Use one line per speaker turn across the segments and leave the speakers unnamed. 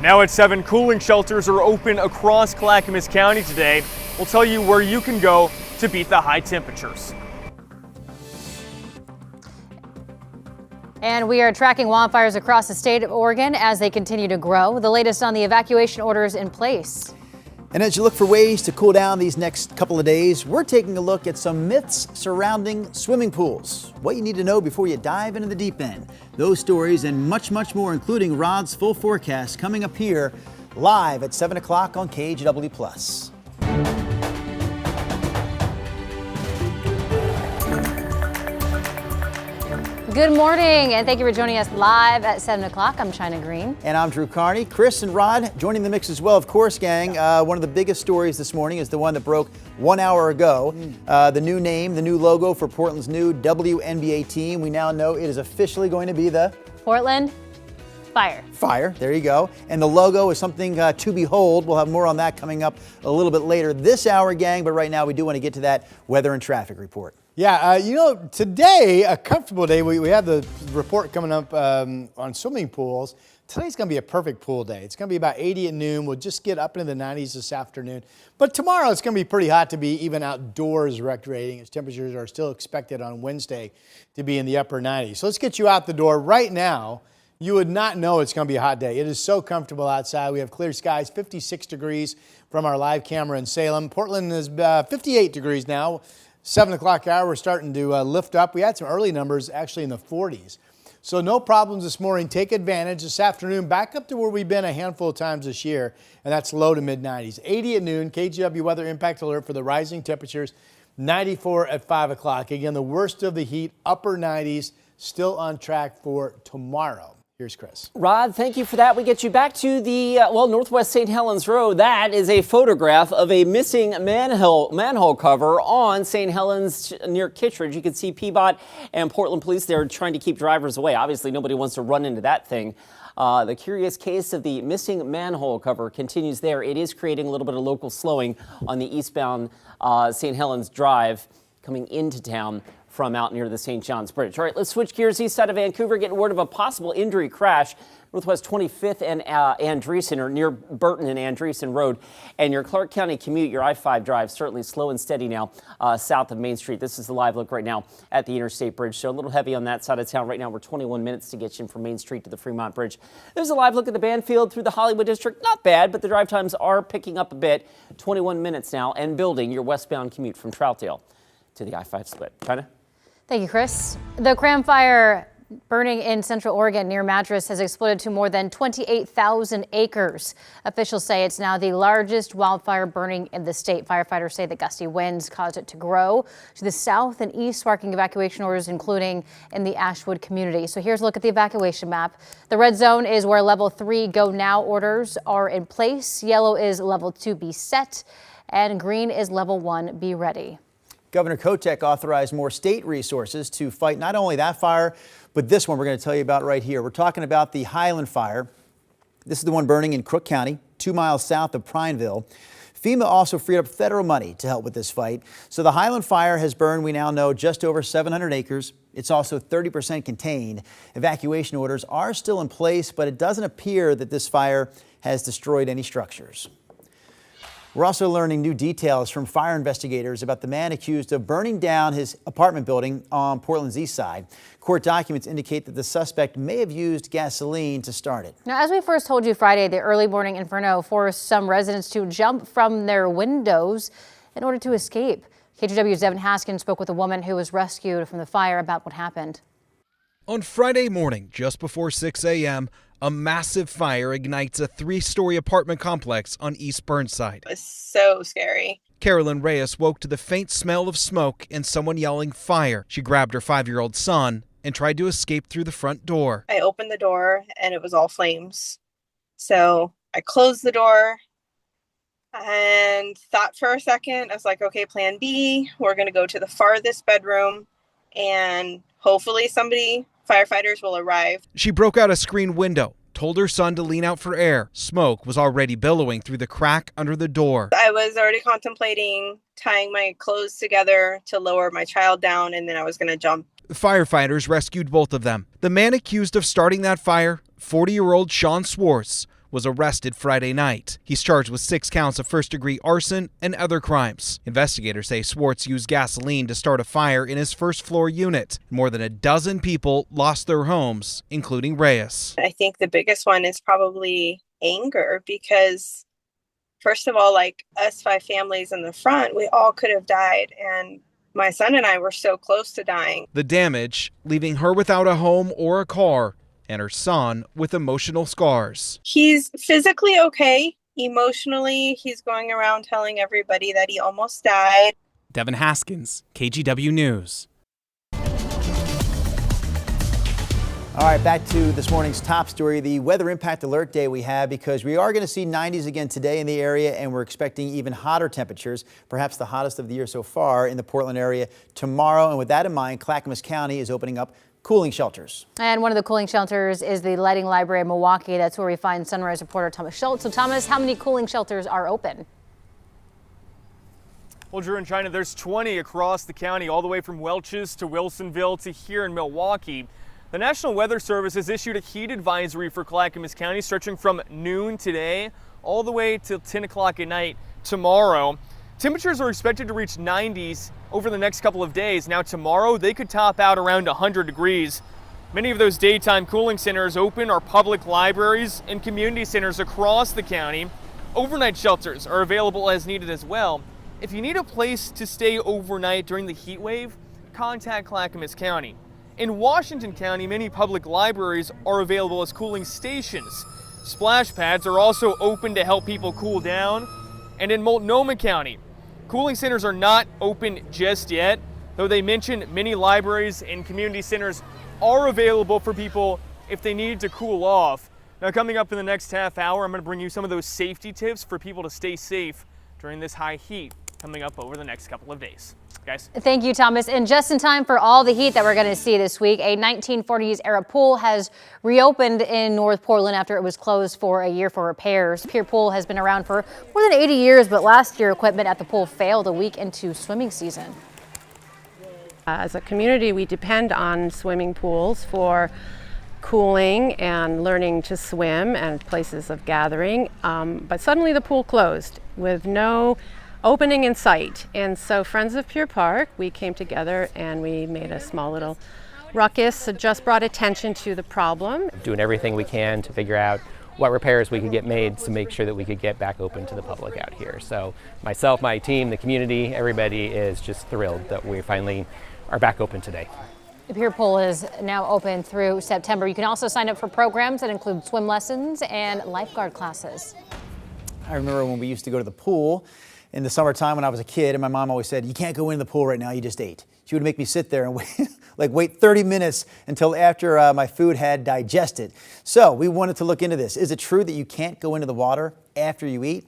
Now at 7, cooling shelters are open across Clackamas County today. We'll tell you where you can go to beat the high temperatures.
And we are tracking wildfires across the state of Oregon as they continue to grow. The latest on the evacuation orders in place.
And as you look for ways to cool down these next couple of days, we're taking a look at some myths surrounding swimming pools. What you need to know before you dive into the deep end. Those stories and much, much more, including Rod's full forecast, coming up here live at 7 o'clock on KGW Plus.
Good morning, and thank you for joining us live at 7 o'clock. I'm China Green.
And I'm Drew Carney. Chris and Rod joining the mix as well, of course, gang. One of the biggest stories this morning is the one that broke 1 hour ago. The new name, the new logo for Portland's new WNBA team. We now know it is officially going to be the
Portland Fire.
Fire, there you go. And the logo is something to behold. We'll have more on that coming up a little bit later this hour, gang. But right now, we do want to get to that weather and traffic report.
Yeah, today, a comfortable day. We have the report coming up on swimming pools. Today's going to be a perfect pool day. It's going to be about 80 at noon. We'll just get up into the 90s this afternoon. But tomorrow, it's going to be pretty hot to be even outdoors recreating, as temperatures are still expected on Wednesday to be in the upper 90s. So let's get you out the door right now. You would not know it's going to be a hot day. It is so comfortable outside. We have clear skies, 56 degrees from our live camera in Salem. Portland is 58 degrees now. 7 o'clock hour, we're starting to lift up. We had some early numbers actually in the 40s. So no problems this morning. Take advantage this afternoon. Back up to where we've been a handful of times this year, and that's low to mid 90s. 80 at noon, KGW weather impact alert for the rising temperatures. 94 at 5 o'clock. Again, the worst of the heat, upper 90s, still on track for tomorrow. Here's Chris.
Rod, thank you for that. We get you back to the, Northwest St. Helens Road. That is a photograph of a missing manhole cover on St. Helens near Kittredge. You can see PBOT and Portland Police there trying to keep drivers away. Obviously, nobody wants to run into that thing. The curious case of the missing manhole cover continues there. It is creating a little bit of local slowing on the eastbound St. Helens Drive coming into town from out near the St. John's Bridge. All right, let's switch gears east side of Vancouver, getting word of a possible injury crash. Northwest 25th and Andreessen, or near Burton and Andreessen Road. And your Clark County commute, your I-5 drive, certainly slow and steady now south of Main Street. This is the live look right now at the Interstate Bridge. So a little heavy on that side of town. Right now, we're 21 minutes to get you in from Main Street to the Fremont Bridge. There's a live look at the Banfield through the Hollywood District. Not bad, but the drive times are picking up a bit. 21 minutes now, and building your westbound commute from Troutdale to the I-5 split. China?
Thank you, Chris. The Cram Fire burning in Central Oregon near Madras has exploded to more than 28,000 acres. Officials say it's now the largest wildfire burning in the state. Firefighters say the gusty winds caused it to grow to the south and east, sparking evacuation orders, including in the Ashwood community. So here's a look at the evacuation map. The red zone is where level 3 go now orders are in place. Yellow is level 2 be set, and green is level 1 be ready.
Governor Kotek authorized more state resources to fight not only that fire, but this one we're going to tell you about right here. We're talking about the Highland Fire. This is the one burning in Crook County, 2 miles south of Prineville. FEMA also freed up federal money to help with this fight. So the Highland Fire has burned, we now know, just over 700 acres. It's also 30% contained. Evacuation orders are still in place, but it doesn't appear that this fire has destroyed any structures. We're also learning new details from fire investigators about the man accused of burning down his apartment building on Portland's east side. Court documents indicate that the suspect may have used gasoline to start it.
Now, as we first told you Friday, the early morning inferno forced some residents to jump from their windows in order to escape. KGW's Devin Haskins spoke with a woman who was rescued from the fire about what happened.
On Friday morning, just before 6 a.m., a massive fire ignites a 3-story apartment complex on East Burnside.
It's so scary.
Carolyn Reyes woke to the faint smell of smoke and someone yelling fire. She grabbed her 5-year-old son and tried to escape through the front door.
I opened the door and it was all flames. So I closed the door and thought for a second. I was like, okay, plan B. We're going to go to the farthest bedroom and hopefully firefighters will arrive.
She broke out a screen window, told her son to lean out for air. Smoke was already billowing through the crack under the door.
I was already contemplating tying my clothes together to lower my child down, and then I was going to jump.
Firefighters rescued both of them. The man accused of starting that fire, 40-year-old Sean Swartz, was arrested Friday night. He's charged with 6 counts of first-degree arson and other crimes. Investigators say Swartz used gasoline to start a fire in his first-floor unit. More than a dozen people lost their homes, including Reyes.
I think the biggest one is probably anger because, first of all, like us 5 families in the front, we all could have died, and my son and I were so close to dying.
The damage, leaving her without a home or a car, and her son with emotional scars.
He's physically okay. Emotionally, he's going around telling everybody that he almost died.
Devin Haskins, KGW News.
All right, back to this morning's top story, the weather impact alert day we have, because we are going to see 90s again today in the area, and we're expecting even hotter temperatures, perhaps the hottest of the year so far in the Portland area tomorrow. And with that in mind, Clackamas County is opening up cooling shelters. And one of the cooling shelters is the Lighting Library in Milwaukee. That's where we find Sunrise reporter Thomas Schultz. So Thomas, how many cooling shelters are open?
Well, Drew and China, there's 20 across the county, all the way from Welch's to Wilsonville to here in Milwaukee. The National Weather Service has issued a heat advisory for Clackamas County stretching from noon today all the way till 10 o'clock at night tomorrow. Temperatures are expected to reach 90s over the next couple of days. Now tomorrow they could top out around 100 degrees. Many of those daytime cooling centers open are public libraries and community centers across the county. Overnight shelters are available as needed as well. If you need a place to stay overnight during the heat wave, contact Clackamas County. In Washington County, many public libraries are available as cooling stations. Splash pads are also open to help people cool down. And in Multnomah County, cooling centers are not open just yet, though they mention many libraries and community centers are available for people if they need to cool off. Now, coming up in the next half hour, I'm going to bring you some of those safety tips for people to stay safe during this high heat coming up over the next couple of days. Guys.
Thank you, Thomas. And just in time for all the heat that we're going to see this week, a 1940s era pool has reopened in North Portland after it was closed for a year for repairs. Pier Pool has been around for more than 80 years, but last year equipment at the pool failed a week into swimming season.
As a community, we depend on swimming pools for cooling and learning to swim and places of gathering. But suddenly the pool closed with no opening in sight. And so Friends of Pier Park, we came together and we made a small little ruckus, just brought attention to the problem.
Doing everything we can to figure out what repairs we could get made to make sure that we could get back open to the public out here. So myself, my team, the community, everybody is just thrilled that we finally are back open today.
The Pier Pool is now open through September. You can also sign up for programs that include swim lessons and lifeguard classes.
I remember when we used to go to the pool in the summertime when I was a kid, and my mom always said, "You can't go into the pool right now, you just ate." She would make me sit there and wait 30 minutes until after my food had digested. So we wanted to look into this. Is it true that you can't go into the water after you eat?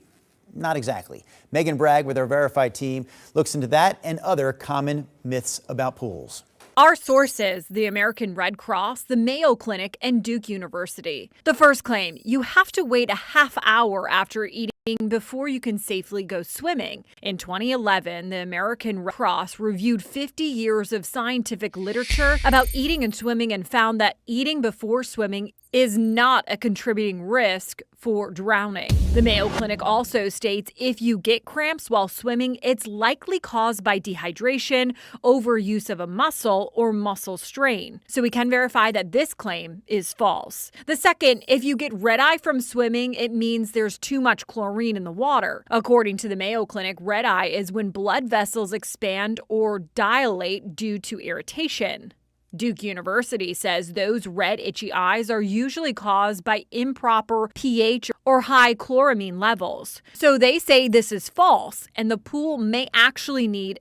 Not exactly. Megan Bragg with our Verified team looks into that and other common myths about pools.
Our sources, the American Red Cross, the Mayo Clinic, and Duke University. The first claim, you have to wait a half hour after eating before you can safely go swimming. In 2011, the American Red Cross reviewed 50 years of scientific literature about eating and swimming and found that eating before swimming is not a contributing risk for drowning. The Mayo Clinic also states if you get cramps while swimming, it's likely caused by dehydration, overuse of a muscle, or muscle strain. So we can verify that this claim is false. The second, if you get red eye from swimming, it means there's too much chlorine in the water. According to the Mayo Clinic, red eye is when blood vessels expand or dilate due to irritation. Duke University says those red, itchy eyes are usually caused by improper pH or high chloramine levels. So they say this is false, and the pool may actually need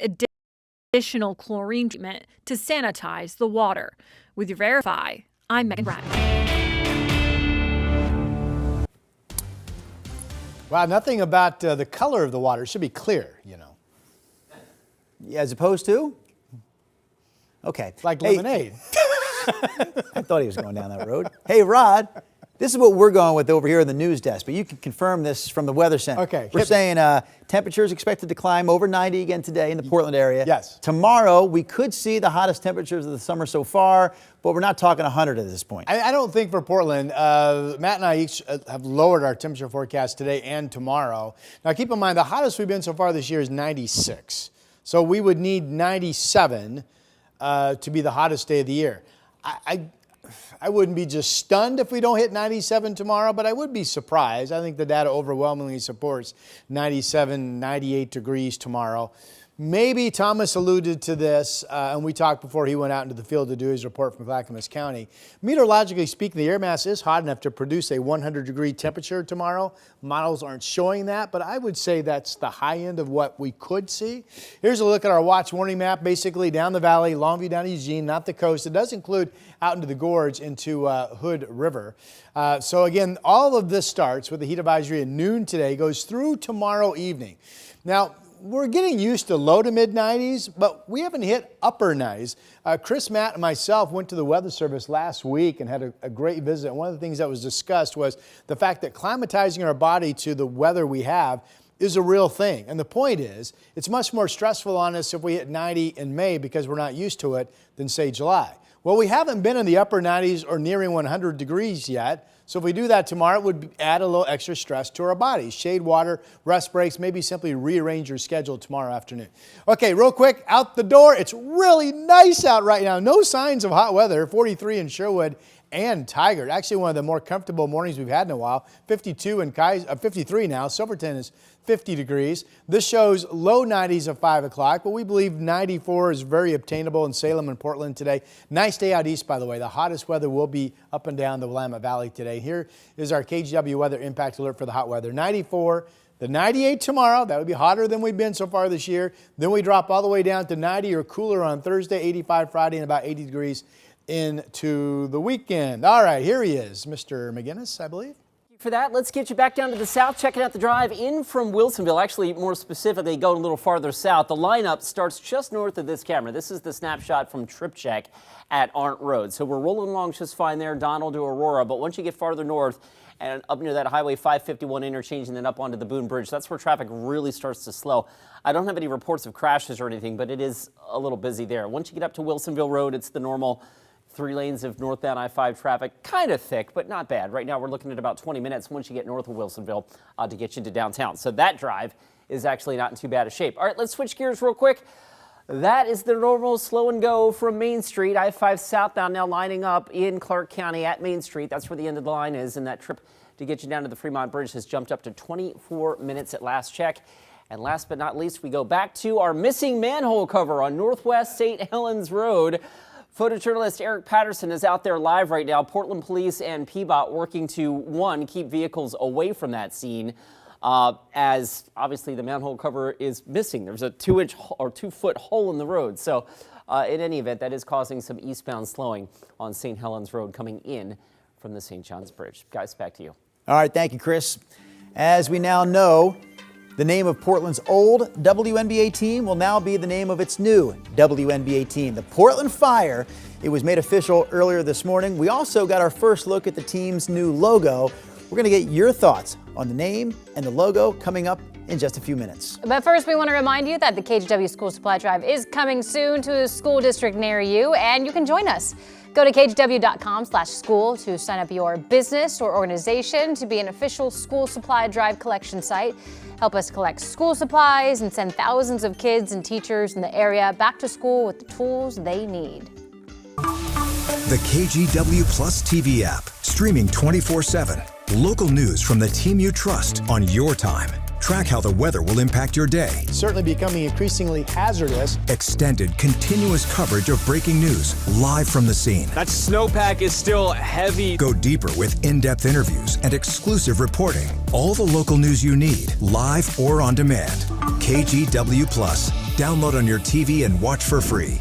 additional chlorine treatment to sanitize the water. With your Verify, I'm Megan Bragg.
Wow, nothing about the color of the water. It should be clear, you know.
As opposed to? Okay.
Like lemonade.
I thought he was going down that road. Hey, Rod, This is what we're going with over here in the news desk, but you can confirm this from the Weather Center.
Okay.
We're saying temperatures expected to climb over 90 again today in the Portland area.
Yes.
Tomorrow, we could see the hottest temperatures of the summer so far, but we're not talking 100 at this point.
I don't think for Portland, Matt and I each have lowered our temperature forecast today and tomorrow. Now, keep in mind, the hottest we've been so far this year is 96. So we would need 97 to be the hottest day of the year. I wouldn't be just stunned if we don't hit 97 tomorrow, but I would be surprised. I think the data overwhelmingly supports 97, 98 degrees tomorrow. Maybe Thomas alluded to this, and we talked before he went out into the field to do his report from Clackamas County. Meteorologically speaking, the air mass is hot enough to produce a 100-degree temperature tomorrow. Models aren't showing that, but I would say that's the high end of what we could see. Here's a look at our watch warning map, basically down the valley, Longview down to Eugene, not the coast. It does include out into the gorge into Hood River. So again, all of this starts with the heat advisory at noon today, goes through tomorrow evening. Now, we're getting used to low to mid 90s, but we haven't hit upper 90s. Chris, Matt, and myself went to the Weather Service last week and had a great visit. And one of the things that was discussed was the fact that climatizing our body to the weather we have is a real thing. And the point is, it's much more stressful on us if we hit 90 in May because we're not used to it than, say, July. Well, we haven't been in the upper 90s or nearing 100 degrees yet. So if we do that tomorrow, it would add a little extra stress to our bodies. Shade water, rest breaks, maybe simply rearrange your schedule tomorrow afternoon. Okay, real quick, out the door. It's really nice out right now. No signs of hot weather. 43 in Sherwood and Tigard. Actually, one of the more comfortable mornings we've had in a while. 52 and 53 now. Silverton is 50 degrees. This shows low 90s at 5 o'clock, but we believe 94 is very obtainable in Salem and Portland today. Nice day out east, by the way. The hottest weather will be up and down the Willamette Valley today. Here is our KGW weather impact alert for the hot weather. 94, the 98 tomorrow. That would be hotter than we've been so far this year. Then we drop all the way down to 90 or cooler on Thursday, 85 Friday, and about 80 degrees into the weekend. All right, here he is, Mr. McGinnis, I believe.
For that, let's get you back down to the south, checking out the drive in from Wilsonville. Actually, more specifically, going a little farther south. The lineup starts just north of this camera. This is the snapshot from Trip Check at Arndt Road. So we're rolling along just fine there, Donald to Aurora. But once you get farther north and up near that Highway 551 interchange and then up onto the Boone Bridge, that's where traffic really starts to slow. I don't have any reports of crashes or anything, but it is a little busy there. Once you get up to Wilsonville Road, it's the normal 3 lanes of northbound I-5 traffic, kind of thick, but not bad. Right now, we're looking at about 20 minutes once you get north of Wilsonville to get you to downtown. So that drive is actually not in too bad a shape. All right, let's switch gears real quick. That is the normal slow and go from Main Street. I-5 southbound now lining up in Clark County at Main Street. That's where the end of the line is, and that trip to get you down to the Fremont Bridge has jumped up to 24 minutes at last check. And last but not least, we go back to our missing manhole cover on Northwest St. Helens Road. Photojournalist Eric Patterson is out there live right now. Portland Police and PBOT working to, one, keep vehicles away from that scene, as obviously the manhole cover is missing. There's a 2-inch or 2-foot hole in the road. So in any event, that is causing some eastbound slowing on St. Helens Road coming in from the St. John's Bridge. Guys, back to you.
All right, thank you, Chris. As we now know, the name of Portland's old WNBA team will now be the name of its new WNBA team, the Portland Fire. It was made official earlier this morning. We also got our first look at the team's new logo. We're going to get your thoughts on the name and the logo coming up in just a few minutes.
But first, we want to remind you that the KGW School Supply Drive is coming soon to a school district near you, and you can join us. Go to kgw.com/school to sign up your business or organization to be an official school supply drive collection site. Help us collect school supplies and send thousands of kids and teachers in the area back to school with the tools they need.
The KGW Plus TV app, streaming 24/7. Local news from the team you trust on your time. Track how the weather will impact your day.
Certainly becoming increasingly hazardous.
Extended, continuous coverage of breaking news live from the scene.
That snowpack is still heavy.
Go deeper with in-depth interviews and exclusive reporting. All the local news you need, live or on demand. KGW Plus. Download on your TV and watch for free.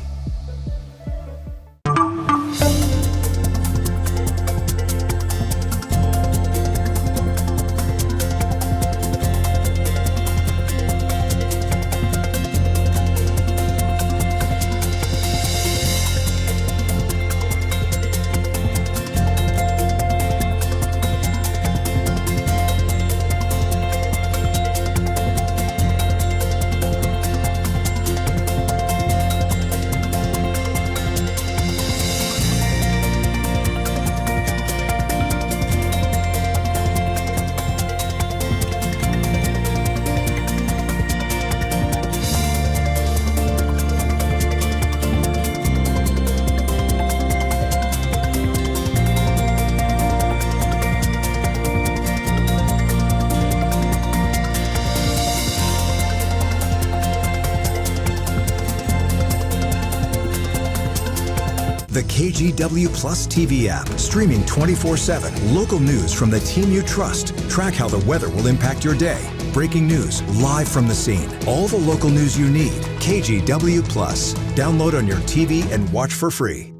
KGW Plus TV app, streaming 24/7. Local news from the team you trust. Track how the weather will impact your day. Breaking news live from the scene. All the local news you need. KGW Plus. Download on your TV and watch for free.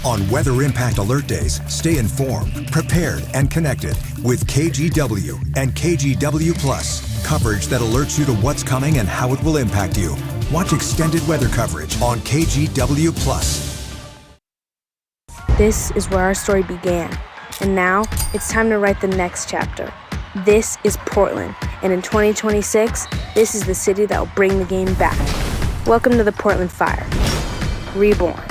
On Weather Impact Alert Days, stay informed, prepared, and connected with KGW and KGW Plus. Coverage that alerts you to what's coming and how it will impact you. Watch extended weather coverage on KGW Plus.
This is where our story began, and now it's time to write the next chapter. This is Portland, and in 2026, this is the city that will bring the game back. Welcome to the Portland Fire. Reborn.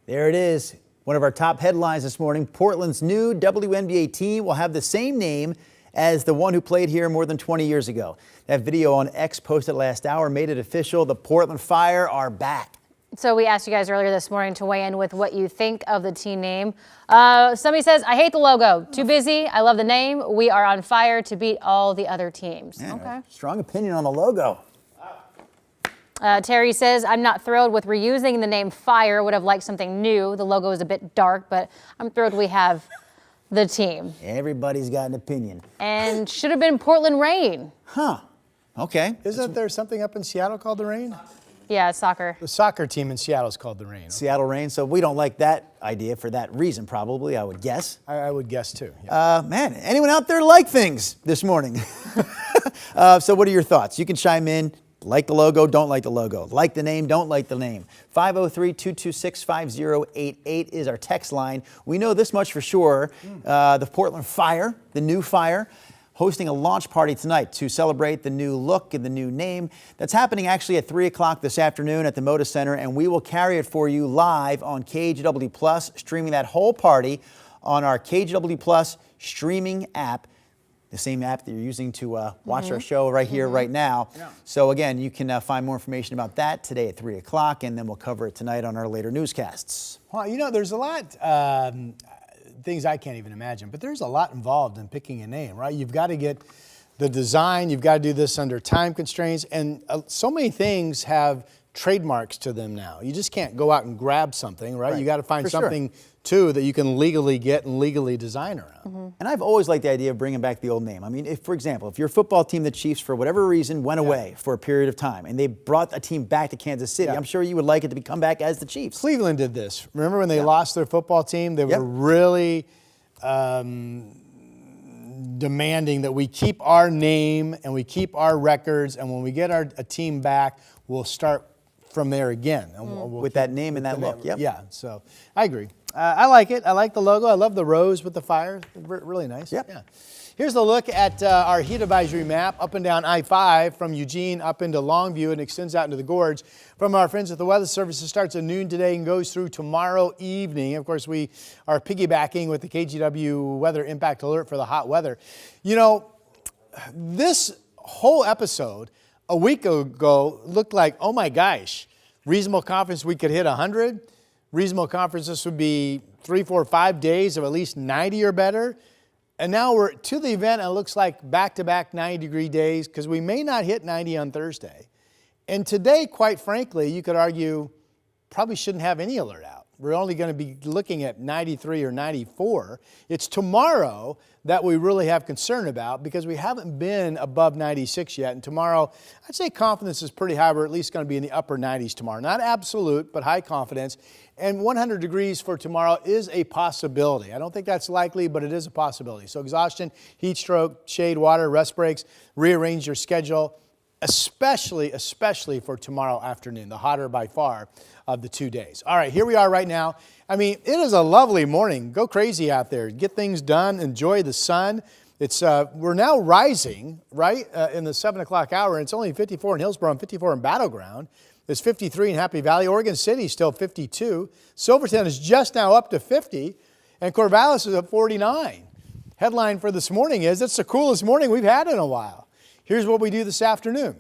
There it is. One of our top headlines this morning. Portland's new WNBA team will have the same name as the one who played here more than 20 years ago. That video on X posted last hour made it official. The Portland Fire are back.
So we asked you guys earlier this morning to weigh in with what you think of the team name. Somebody says, I hate the logo. Too busy. I love the name. We are on fire to beat all the other teams.
Man,
okay.
Strong opinion on the logo.
Terry says, I'm not thrilled with reusing the name Fire. Would have liked something new. The logo is a bit dark, but I'm thrilled we have the team.
Everybody's got an opinion.
And should have been Portland Rain.
Huh. Okay.
Isn't there something up in Seattle called the Rain?
Yeah, soccer.
The soccer team in Seattle is called the Rain.
Seattle Rain. So we don't like that idea for that reason, probably, I would guess.
I would guess too. Yeah.
Man, anyone out there like things this morning? So what are your thoughts? You can chime in. Like the logo, don't like the logo. Like the name, don't like the name. 503-226-5088 is our text line. We know this much for sure. The Portland Fire, the new Fire, hosting a launch party tonight to celebrate the new look and the new name. That's happening actually at 3 o'clock this afternoon at the Moda Center, and we will carry it for you live on KGW Plus, streaming that whole party on our KGW Plus streaming app. The same app that you're using to watch our show right here, right now. Yeah. So again, you can find more information about that today at 3 o'clock, and then we'll cover it tonight on our later newscasts.
Well, you know, there's a lot, things I can't even imagine, but there's a lot involved in picking a name, right? You've got to get the design, you've got to do this under time constraints, and so many things have trademarks to them now. You just can't go out and grab something, right? You got to find something too that you can legally get and legally design around.
And I've always liked the idea of bringing back the old name. I mean, if, for example, if your football team, the Chiefs, for whatever reason, went away for a period of time and they brought a team back to Kansas City, I'm sure you would like it to come back as the Chiefs.
Cleveland did this. Remember when they lost their football team? They were really demanding that we keep our name and we keep our records, and when we get a team back, we'll start from there again. And we'll
with that name and that look.
Yeah, so I agree. I like it. I like the logo. I love the rose with the fire. Really nice. Yeah. Here's a look at our heat advisory map up and down I-5 from Eugene up into Longview and extends out into the gorge. From our friends at the Weather Service, it starts at noon today and goes through tomorrow evening. Of course, we are piggybacking with the KGW Weather Impact Alert for the hot weather. You know, this whole episode a week ago looked like, oh my gosh, reasonable confidence we could hit 100. Reasonable confidence this would be 3, 4, 5 days of at least 90 or better. And now we're to the event, and it looks like back-to-back 90-degree days because we may not hit 90 on Thursday. And today, quite frankly, you could argue probably shouldn't have any alert out. We're only going to be looking at 93 or 94. It's tomorrow that we really have concern about because we haven't been above 96 yet. And tomorrow, I'd say confidence is pretty high. We're at least going to be in the upper 90s tomorrow. Not absolute, but high confidence. And 100 degrees for tomorrow is a possibility. I don't think that's likely, but it is a possibility. So exhaustion, heat stroke, shade, water, rest breaks, rearrange your schedule, especially for tomorrow afternoon, the hotter by far of the 2 days. All right, here we are right now. I mean, it is a lovely morning. Go crazy out there. Get things done. Enjoy the sun. It's we're now rising, right, in the 7 o'clock hour. And it's only 54 in Hillsborough and 54 in Battleground. It's 53 in Happy Valley. Oregon City still 52. Silverton is just now up to 50. And Corvallis is at 49. Headline for this morning is, it's the coolest morning we've had in a while. Here's what we do this afternoon.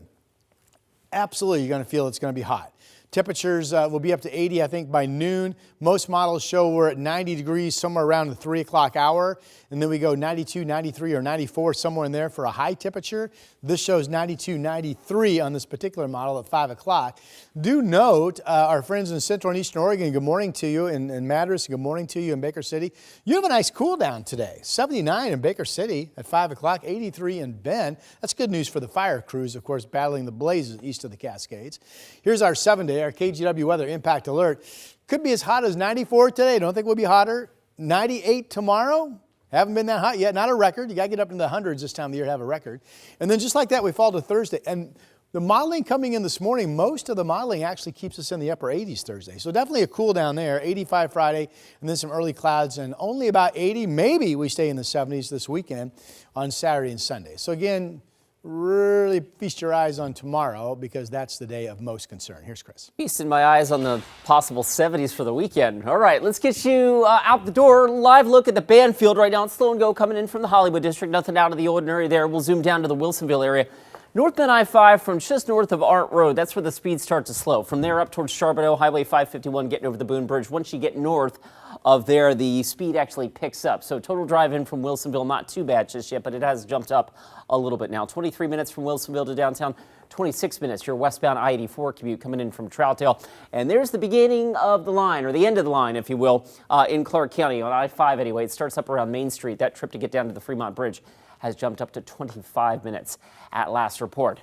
Absolutely, you're going to feel it's going to be hot. Temperatures will be up to 80, I think, by noon. Most models show we're at 90 degrees somewhere around the 3 o'clock hour. And then we go 92, 93, or 94, somewhere in there for a high temperature. This shows 92, 93 on this particular model at 5 o'clock. Do note, our friends in Central and Eastern Oregon, good morning to you. In Madras, good morning to you in Baker City. You have a nice cool down today. 79 in Baker City at 5 o'clock, 83 in Bend. That's good news for the fire crews, of course, battling the blazes east of the Cascades. Here's our 7-day, our KGW weather impact alert. Could be as hot as 94 today. Don't think we'll be hotter. 98 tomorrow. Haven't been that hot yet. Not a record. You got to get up into the hundreds this time of the year to have a record. And then just like that, we fall to Thursday. And the modeling coming in this morning, most of the modeling actually keeps us in the upper 80s Thursday. So definitely a cool down there. 85 Friday, and then some early clouds, and only about 80. Maybe we stay in the 70s this weekend on Saturday and Sunday. So again, really feast your eyes on tomorrow because that's the day of most concern. Here's Chris.
Feasting my eyes on the possible 70s for the weekend. All right, let's get you out the door. Live look at the Banfield right now. It's slow and go coming in from the Hollywood district. Nothing out of the ordinary there. We'll zoom down to the Wilsonville area. Northbound I-5 from just north of Art Road. That's where the speeds start to slow. From there up towards Charbonneau, Highway 551 getting over the Boone Bridge. Once you get north of there, the speed actually picks up. So total drive in from Wilsonville, not too bad just yet, but it has jumped up a little bit now. 23 minutes from Wilsonville to downtown, 26 minutes. Your westbound I-84 commute coming in from Troutdale. And there's the beginning of the line, or the end of the line, if you will, in Clark County on I-5 anyway. It starts up around Main Street. That trip to get down to the Fremont Bridge has jumped up to 25 minutes at last report.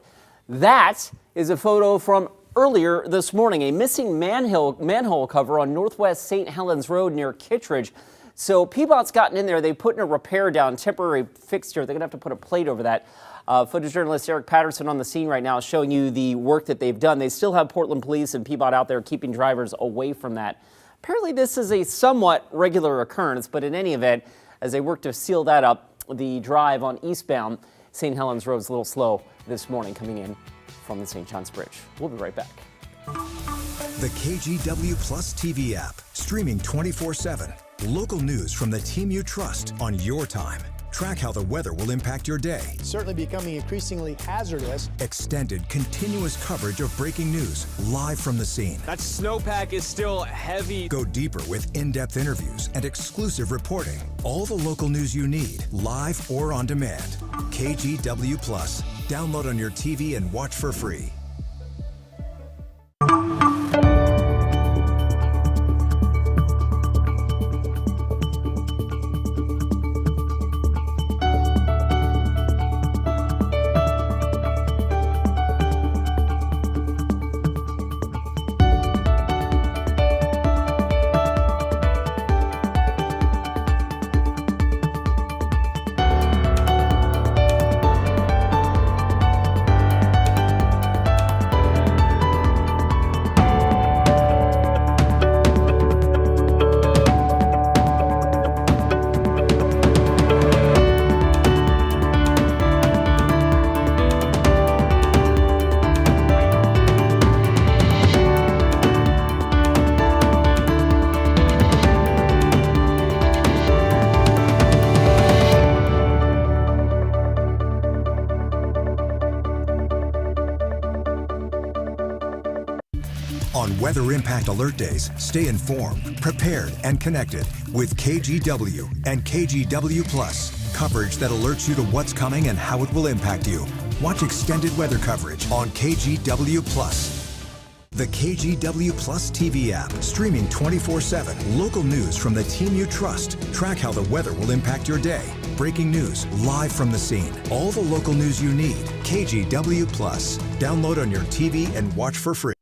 That is a photo from earlier this morning, a missing manhole cover on Northwest St. Helens Road near Kittredge. So PBOT's gotten in there. They put in a repair down, temporary fixture. They're going to have to put a plate over that. Footage journalist Eric Patterson on the scene right now showing you the work that they've done. They still have Portland Police and PBOT out there keeping drivers away from that. Apparently this is a somewhat regular occurrence, but in any event, as they work to seal that up, the drive on eastbound St. Helens Road is a little slow this morning coming in from the St. John's Bridge. We'll be right back.
The KGW Plus TV app, streaming 24/7. Local news from the team you trust on your time. Track how the weather will impact your day.
Certainly becoming increasingly hazardous.
Extended, continuous coverage of breaking news live from the scene.
That snowpack is still heavy.
Go deeper with in-depth interviews and exclusive reporting. All the local news you need, live or on demand. KGW Plus. Download on your TV and watch for free. On Weather Impact Alert Days, stay informed, prepared, and connected with KGW and KGW Plus. Coverage that alerts you to what's coming and how it will impact you. Watch extended weather coverage on KGW Plus. The KGW Plus TV app, streaming 24/7. Local news from the team you trust. Track how the weather will impact your day. Breaking news live from the scene. All the local news you need. KGW Plus. Download on your TV and watch for free.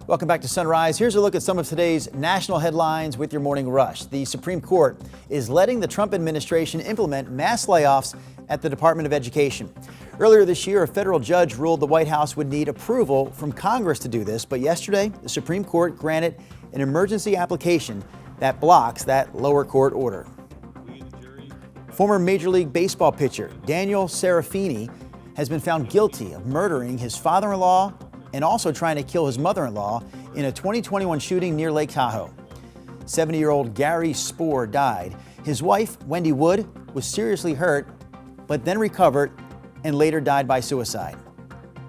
Welcome back to Sunrise. Here's a look at some of today's national headlines with your morning rush. The Supreme Court is letting the Trump administration implement mass layoffs at the Department of Education. Earlier this year, a federal judge ruled the White House would need approval from Congress to do this, but yesterday, the Supreme Court granted an emergency application that blocks that lower court order. Former Major League Baseball pitcher Daniel Serafini has been found guilty of murdering his father-in-law and also trying to kill his mother-in-law in a 2021 shooting near Lake Tahoe. 70-year-old Gary Spoor died. His wife, Wendy Wood, was seriously hurt, but then recovered and later died by suicide.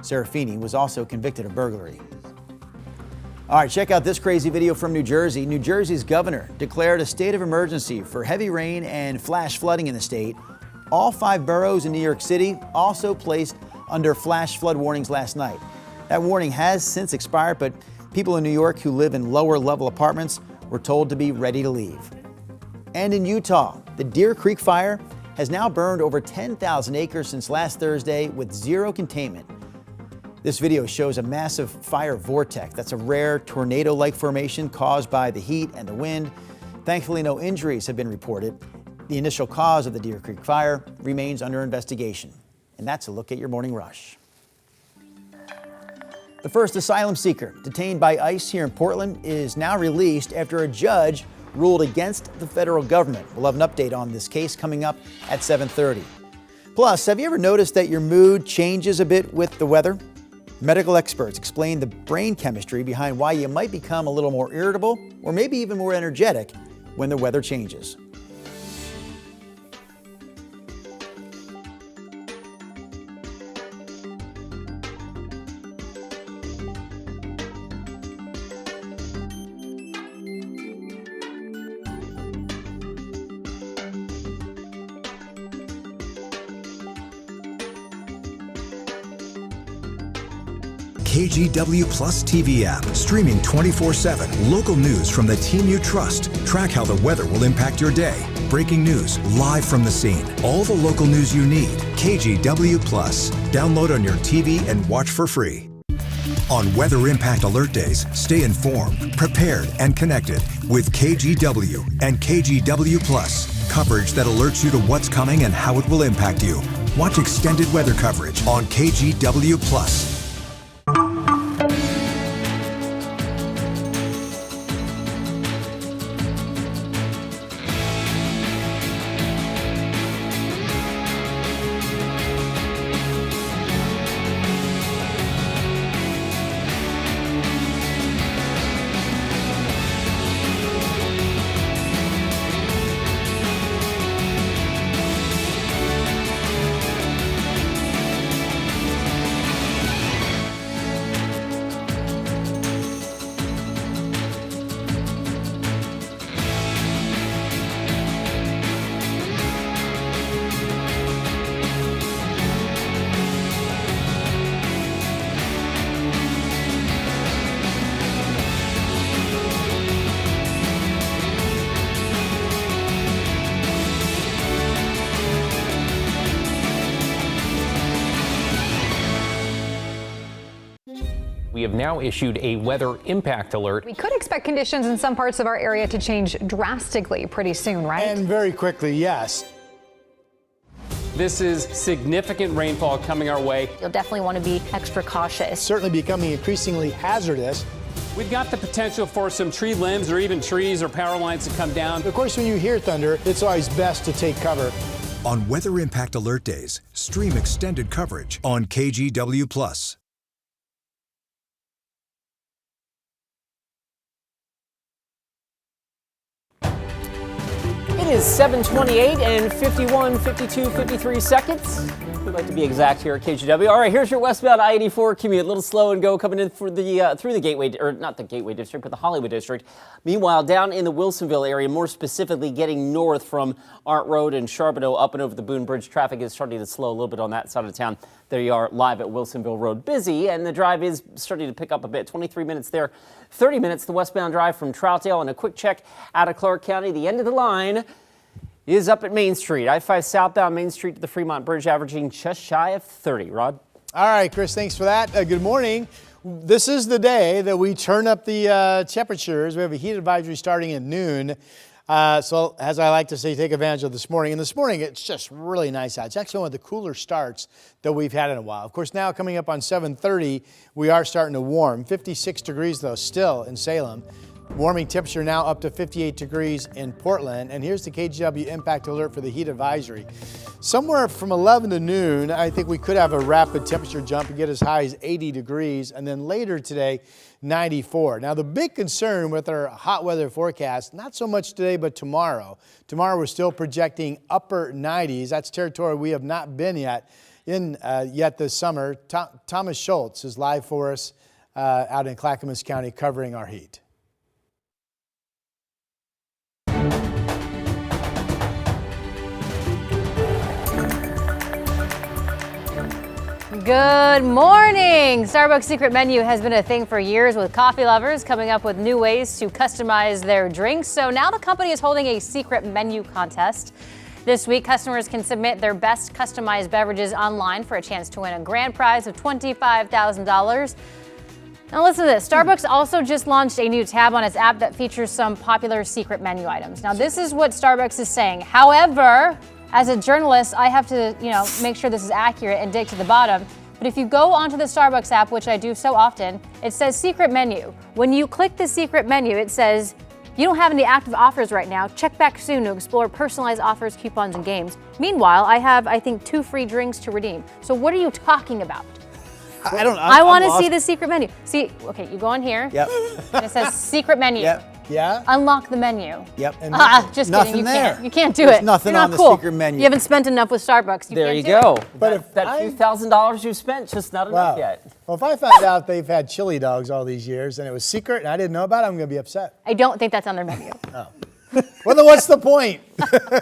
Serafini was also convicted of burglary. All right, check out this crazy video from New Jersey. New Jersey's governor declared a state of emergency for heavy rain and flash flooding in the state. All 5 boroughs in New York City also placed under flash flood warnings last night. That warning has since expired, but people in New York who live in lower level apartments were told to be ready to leave. And in Utah, the Deer Creek fire has now burned over 10,000 acres since last Thursday with zero containment. This video shows a massive fire vortex. That's a rare tornado-like formation caused by the heat and the wind. Thankfully, no injuries have been reported. The initial cause of the Deer Creek fire remains under investigation. And that's a look at your morning rush. The first asylum seeker detained by ICE here in Portland is now released after a judge ruled against the federal government. We'll have an update on this case coming up at 7:30. Plus, have you ever noticed that your mood changes a bit with the weather? Medical experts explain the brain chemistry behind why you might become a little more irritable or maybe even more energetic when the weather changes.
KGW Plus TV app, streaming 24/7. Local news from the team you trust. Track how the weather will impact your day. Breaking news live from the scene. All the local news you need. KGW Plus. Download on your TV and watch for free. On Weather Impact Alert Days, stay informed, prepared, and connected with KGW and KGW Plus. Coverage that alerts you to what's coming and how it will impact you. Watch extended weather coverage on KGW Plus.
We have now issued a weather impact alert.
We could expect conditions in some parts of our area to change drastically pretty soon, right?
And very quickly, yes.
This is significant rainfall coming our way.
You'll definitely want to be extra cautious.
Certainly becoming increasingly hazardous.
We've got the potential for some tree limbs or even trees or power lines to come down.
Of course, when you hear thunder, it's always best to take cover.
On Weather Impact Alert Days, stream extended coverage on KGW Plus.
It is 7:28 and 51, 52, 53 seconds. We'd like to be exact here at KGW. All right, here's your westbound I-84 commute. A little slow and go coming in for the through the Gateway, or not the Gateway District, but the Hollywood District. Meanwhile, down in the Wilsonville area, more specifically getting north from Art Road and Charbonneau up and over the Boone Bridge, traffic is starting to slow a little bit on that side of town. There you are live at Wilsonville Road. Busy, and the drive is starting to pick up a bit. 23 minutes there, 30 minutes the westbound drive from Troutdale, and a quick check out of Clark County. The end of the line is up at Main Street. I-5 southbound Main Street to the Fremont Bridge, averaging just shy of 30. Rod?
All right, Chris, thanks for that. Good morning. This is the day that we turn up the temperatures. We have a heat advisory starting at noon. So as I like to say, take advantage of this morning. And this morning, it's just really nice out. It's actually one of the cooler starts that we've had in a while. Of course, now coming up on 7:30, we are starting to warm. 56 degrees, though, still in Salem. Warming temperature now up to 58 degrees in Portland. And here's the KGW impact alert for the heat advisory. Somewhere from 11 to noon, I think we could have a rapid temperature jump and get as high as 80 degrees. And then later today, 94. Now, the big concern with our hot weather forecast, not so much today, but tomorrow. Tomorrow, we're still projecting upper 90s. That's territory we have not been yet. in yet this summer. Thomas Schultz is live for us out in Clackamas County covering our heat.
Good morning! Starbucks secret menu has been a thing for years, with coffee lovers coming up with new ways to customize their drinks. So now the company is holding a secret menu contest. This week, customers can submit their best customized beverages online for a chance to win a grand prize of $25,000. Now listen to this. Starbucks also just launched a new tab on its app that features some popular secret menu items. Now this is what Starbucks is saying. However, as a journalist, I have to, make sure this is accurate and dig to the bottom. But if you go onto the Starbucks app, which I do so often, it says secret menu. When you click the secret menu, it says, you don't have any active offers right now. Check back soon to explore personalized offers, coupons, and games. Meanwhile, I have, 2 free drinks to redeem. So what are you talking about? I want to see the secret menu. See, okay, you go in here.
Yep.
And it says secret menu.
Yep.
Yeah.
Unlock the menu.
Yep.
And just
nothing
kidding.
there.
You can't do
There's
it.
nothing
You're
on
not
the
cool.
secret menu.
You haven't spent enough with Starbucks.
There you
can't
go.
do it.
But that few $1,000 you've spent, just not enough yet.
Well, if I found out they've had chili dogs all these years and it was secret and I didn't know about it, I'm going to be upset.
I don't think that's on their menu.
Oh. Well, then what's the point?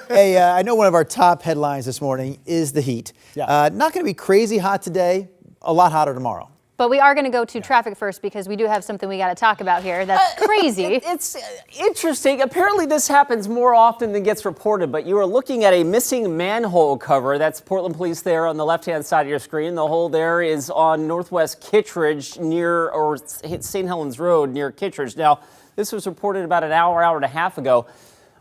Hey, I know one of our top headlines this morning is the heat.
Yeah.
Not going to be crazy hot today, a lot hotter tomorrow.
But we are going to go to traffic first because we do have something we got to talk about here that's crazy.
It's interesting. Apparently this happens more often than gets reported, but you are looking at a missing manhole cover. That's Portland Police there on the left-hand side of your screen. The hole there is on Northwest Kittredge St. Helens Road near Kittredge. Now, this was reported about an hour and a half ago.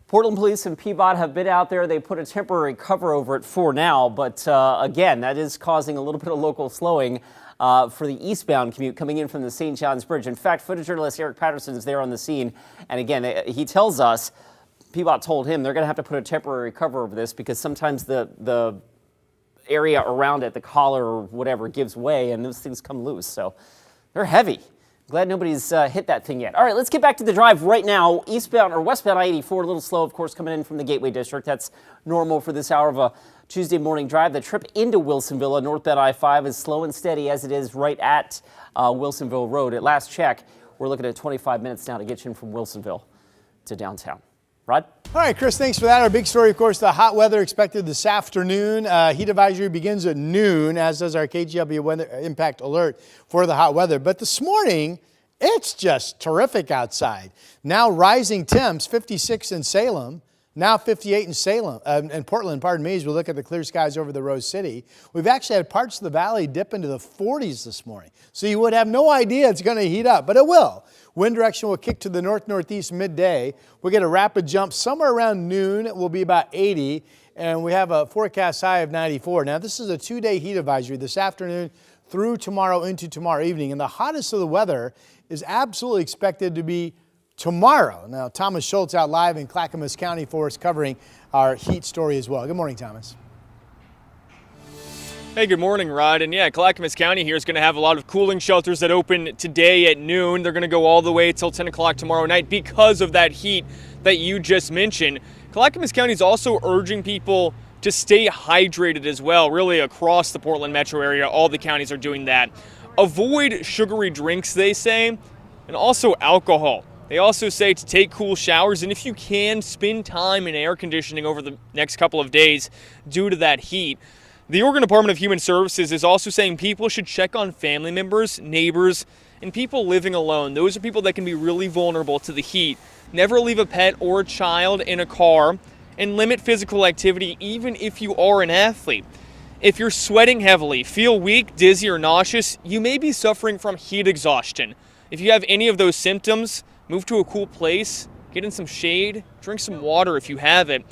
Portland Police and Peabody have been out there. They put a temporary cover over it for now, but again, that is causing a little bit of local slowing for the eastbound commute coming in from the St. John's Bridge. In fact, photojournalist Eric Patterson is there on the scene. And again, he tells us, Peabody told him they're going to have to put a temporary cover over this because sometimes the area around it, the collar or whatever, gives way and those things come loose. So they're heavy. Glad nobody's hit that thing yet. All right, let's get back to the drive right now. Eastbound or westbound I-84, a little slow, of course, coming in from the Gateway District. That's normal for this hour of a Tuesday morning drive. The trip into Wilsonville on northbound I-5 is slow and steady as it is right at Wilsonville Road. At last check, we're looking at 25 minutes now to get you in from Wilsonville to downtown. Rod?
All right, Chris, thanks for that. Our big story, of course, the hot weather expected this afternoon. Heat advisory begins at noon, as does our KGW weather impact alert for the hot weather. But this morning, it's just terrific outside. Now rising temps, 56 in Salem. Now 58 in Salem, in Portland, pardon me, as we look at the clear skies over the Rose City. We've actually had parts of the valley dip into the 40s this morning. So you would have no idea it's going to heat up, but it will. Wind direction will kick to the north-northeast midday. We'll get a rapid jump somewhere around noon. It will be about 80, and we have a forecast high of 94. Now this is a 2-day heat advisory this afternoon through tomorrow into tomorrow evening. And the hottest of the weather is absolutely expected to be tomorrow. Now, Thomas Schultz out live in Clackamas County for us covering our heat story as well. Good morning, Thomas.
Hey, good morning, Rod. And yeah, Clackamas County here is going to have a lot of cooling shelters that open today at noon. They're going to go all the way till 10 o'clock tomorrow night because of that heat that you just mentioned. Clackamas County is also urging people to stay hydrated as well. Really across the Portland metro area, all the counties are doing that. Avoid sugary drinks, they say, and also alcohol. They also say to take cool showers, and if you can, spend time in air conditioning over the next couple of days due to that heat. The Oregon Department of Human Services is also saying people should check on family members, neighbors, and people living alone. Those are people that can be really vulnerable to the heat. Never leave a pet or a child in a car, and limit physical activity even if you are an athlete. If you're sweating heavily, feel weak, dizzy, or nauseous, you may be suffering from heat exhaustion. If you have any of those symptoms, move to a cool place, get in some shade, drink some water if you have it.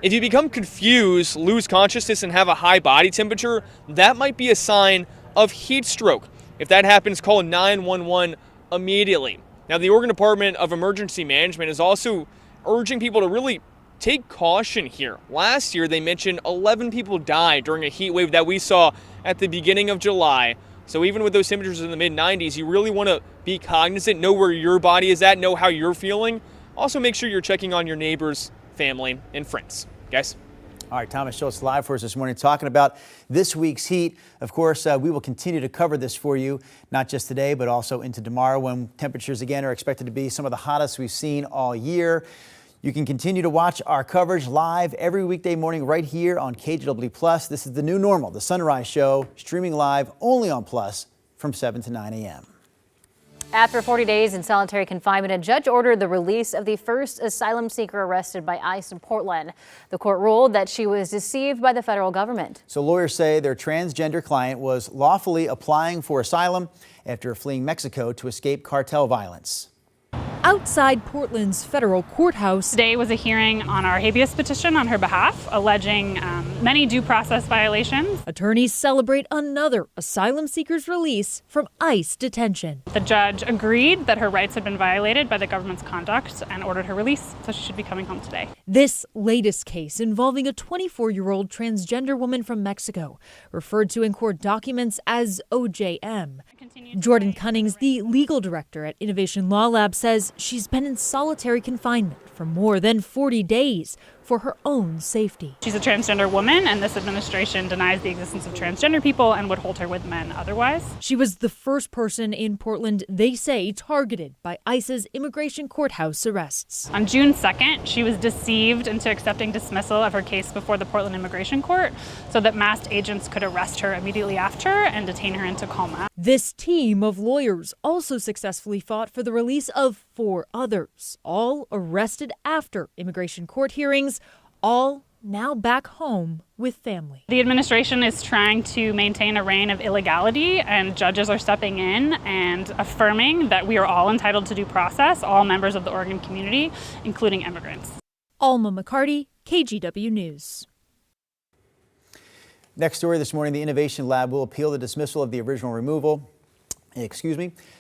If you become confused, lose consciousness, and have a high body temperature, that might be a sign of heat stroke. If that happens, call 911 immediately. Now, the Oregon Department of Emergency Management is also urging people to really take caution here. Last year, they mentioned 11 people died during a heat wave that we saw at the beginning of July. So even with those temperatures in the mid-90s, you really want to be cognizant, know where your body is at, know how you're feeling. Also, make sure you're checking on your neighbors, family, and friends. Guys?
All right, Thomas Schultz live for us this morning talking about this week's heat. Of course, we will continue to cover this for you, not just today, but also into tomorrow when temperatures again are expected to be some of the hottest we've seen all year. You can continue to watch our coverage live every weekday morning right here on KGW Plus. This is the new normal, the Sunrise Show, streaming live only on Plus from 7 to 9 a.m.
After 40 days in solitary confinement, a judge ordered the release of the first asylum seeker arrested by ICE in Portland. The court ruled that she was deceived by the federal government.
So lawyers say their transgender client was lawfully applying for asylum after fleeing Mexico to escape cartel violence.
Outside Portland's federal courthouse.
Today was a hearing on our habeas petition on her behalf, alleging many due process violations.
Attorneys celebrate another asylum seeker's release from ICE detention.
The judge agreed that her rights had been violated by the government's conduct and ordered her release, so she should be coming home today.
This latest case involving a 24-year-old transgender woman from Mexico, referred to in court documents as OJM. Jordan Cunnings, the legal director at Innovation Law Lab, says she's been in solitary confinement for more than 40 days for her own safety.
She's a transgender woman, and this administration denies the existence of transgender people and would hold her with men otherwise.
She was the first person in Portland, they say, targeted by ICE's immigration courthouse arrests.
On June 2nd, she was deceived into accepting dismissal of her case before the Portland Immigration Court so that masked agents could arrest her immediately after and detain her in Tacoma.
This team of lawyers also successfully fought for the release of 4 others, all arrested after immigration court hearings, all now back home with family.
The administration is trying to maintain a reign of illegality, and judges are stepping in and affirming that we are all entitled to due process, all members of the Oregon community, including immigrants.
Alma McCarty, KGW News.
Next story this morning, the Innovation Lab will appeal the dismissal of the original removal,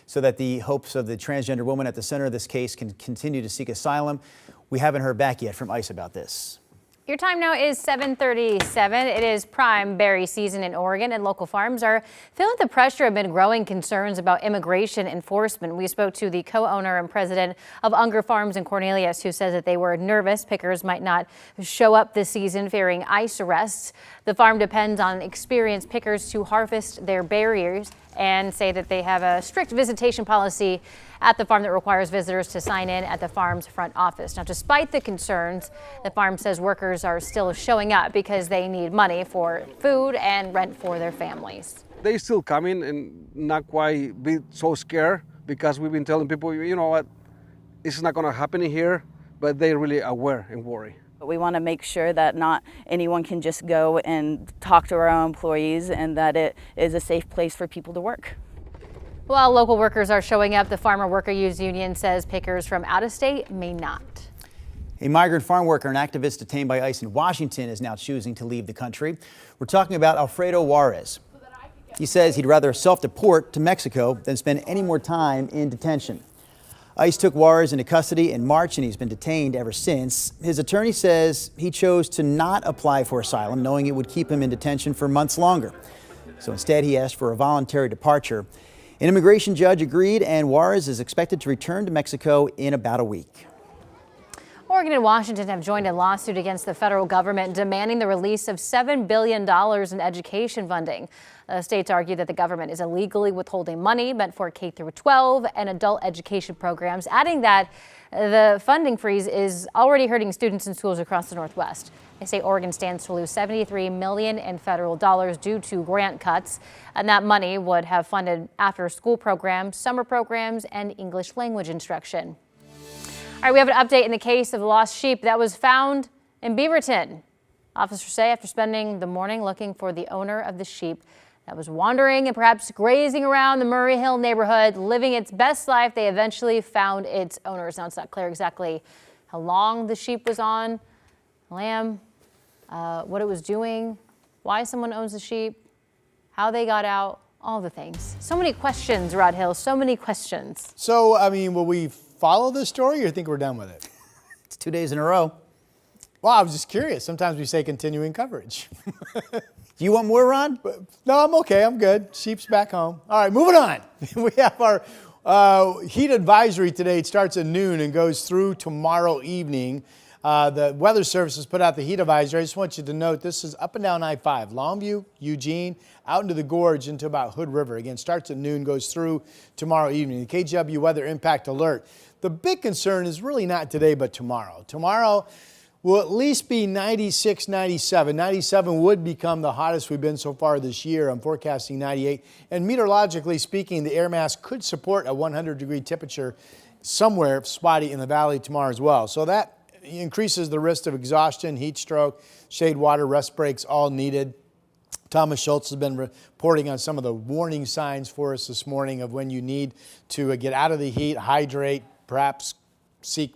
so that the hopes of the transgender woman at the center of this case can continue to seek asylum. We haven't heard back yet from ICE about this.
Your time now is 7:37. It is prime berry season in Oregon, and local farms are feeling the pressure amid growing concerns about immigration enforcement. We spoke to the co-owner and president of Unger Farms in Cornelius, who says that they were nervous pickers might not show up this season, fearing ICE arrests. The farm depends on experienced pickers to harvest their berries, and say that they have a strict visitation policy at the farm that requires visitors to sign in at the farm's front office. Now, despite the concerns, the farm says workers are still showing up because they need money for food and rent for their families.
They still coming and not quite be so scared because we've been telling people, you know what, it's not going to happen here, but they're really aware and worried.
We want to make sure that not anyone can just go and talk to our own employees, and that it is a safe place for people to work.
While local workers are showing up, the Farmer Worker Union says pickers from out of state may not.
A migrant farm worker and activist detained by ICE in Washington is now choosing to leave the country. We're talking about Alfredo Juarez. He says he'd rather self-deport to Mexico than spend any more time in detention. ICE took Juarez into custody in March, and he's been detained ever since. His attorney says he chose to not apply for asylum, knowing it would keep him in detention for months longer. So instead, he asked for a voluntary departure. An immigration judge agreed, and Juarez is expected to return to Mexico in about a week.
Oregon and Washington have joined a lawsuit against the federal government demanding the release of $7 billion in education funding. The states argue that the government is illegally withholding money meant for K-12 and adult education programs, adding that the funding freeze is already hurting students in schools across the Northwest. They say Oregon stands to lose $73 million in federal dollars due to grant cuts, and that money would have funded after-school programs, summer programs, and English language instruction. All right, we have an update in the case of the lost sheep that was found in Beaverton. Officers say after spending the morning looking for the owner of the sheep that was wandering and perhaps grazing around the Murray Hill neighborhood, living its best life, they eventually found its owners. Now, it's not clear exactly how long the sheep was on lamb, what it was doing, why someone owns the sheep, how they got out, all the things. So many questions, Rod Hill, so many questions.
So, I mean, will we follow this story, or you think we're done with it?
It's 2 days in a row.
Well, I was just curious. Sometimes we say continuing coverage.
Do you want more, Ron?
No, I'm okay. I'm good. Sheep's back home. All right, moving on. We have our heat advisory today. It starts at noon and goes through tomorrow evening. The Weather Service has put out the heat advisory. I just want you to note this is up and down I-5, Longview, Eugene, out into the gorge into about Hood River. Again, starts at noon, goes through tomorrow evening. The KGW weather impact alert. The big concern is really not today, but tomorrow. Tomorrow will at least be 96, 97. 97 would become the hottest we've been so far this year. I'm forecasting 98. And meteorologically speaking, the air mass could support a 100-degree temperature somewhere spotty in the valley tomorrow as well. So that increases the risk of exhaustion, heat stroke, shade water, rest breaks, all needed. Thomas Schultz has been reporting on some of the warning signs for us this morning of when you need to get out of the heat, hydrate, perhaps seek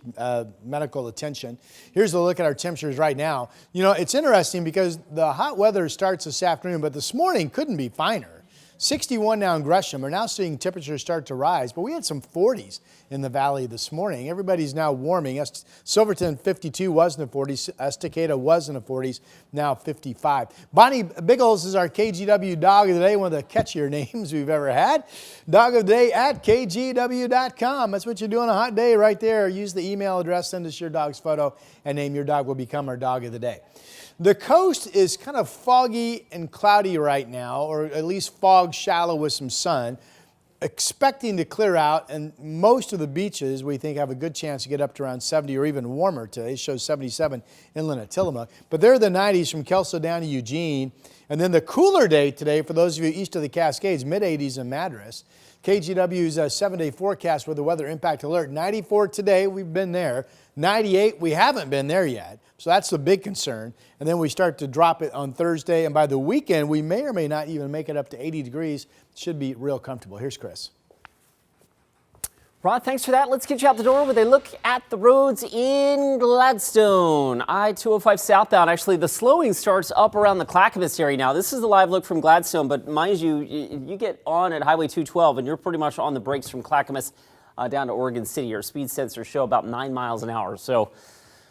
medical attention. Here's a look at our temperatures right now. You know, it's interesting because the hot weather starts this afternoon, but this morning couldn't be finer. 61 now in Gresham. We're now seeing temperatures start to rise, but we had some 40s in the valley this morning. Everybody's now warming. Silverton 52 was in the 40s. Estacada was in the 40s, now 55. Bonnie Biggles is our KGW Dog of the Day, one of the catchier names we've ever had. Dog of the Day at KGW.com. That's what you do on a hot day right there. Use the email address, send us your dog's photo, and name your dog will become our Dog of the Day. The coast is kind of foggy and cloudy right now, or at least fog shallow with some sun. Expecting to clear out, and most of the beaches we think have a good chance to get up to around 70 or even warmer today. It shows 77 inland at Tillamook. But they're the 90s from Kelso down to Eugene. And then the cooler day today for those of you east of the Cascades, mid-80s in Madras. KGW's 7-day forecast with the weather impact alert. 94 today, we've been there. 98, we haven't been there yet. So that's the big concern. And then we start to drop it on Thursday. And by the weekend, we may or may not even make it up to 80 degrees. Should be real comfortable. Here's Chris.
Rod, thanks for that. Let's get you out the door with a look at the roads in Gladstone. I-205 southbound. Actually, the slowing starts up around the Clackamas area now. This is the live look from Gladstone, but mind you, you get on at Highway 212 and you're pretty much on the brakes from Clackamas down to Oregon City. Your speed sensors show about 9 miles an hour. So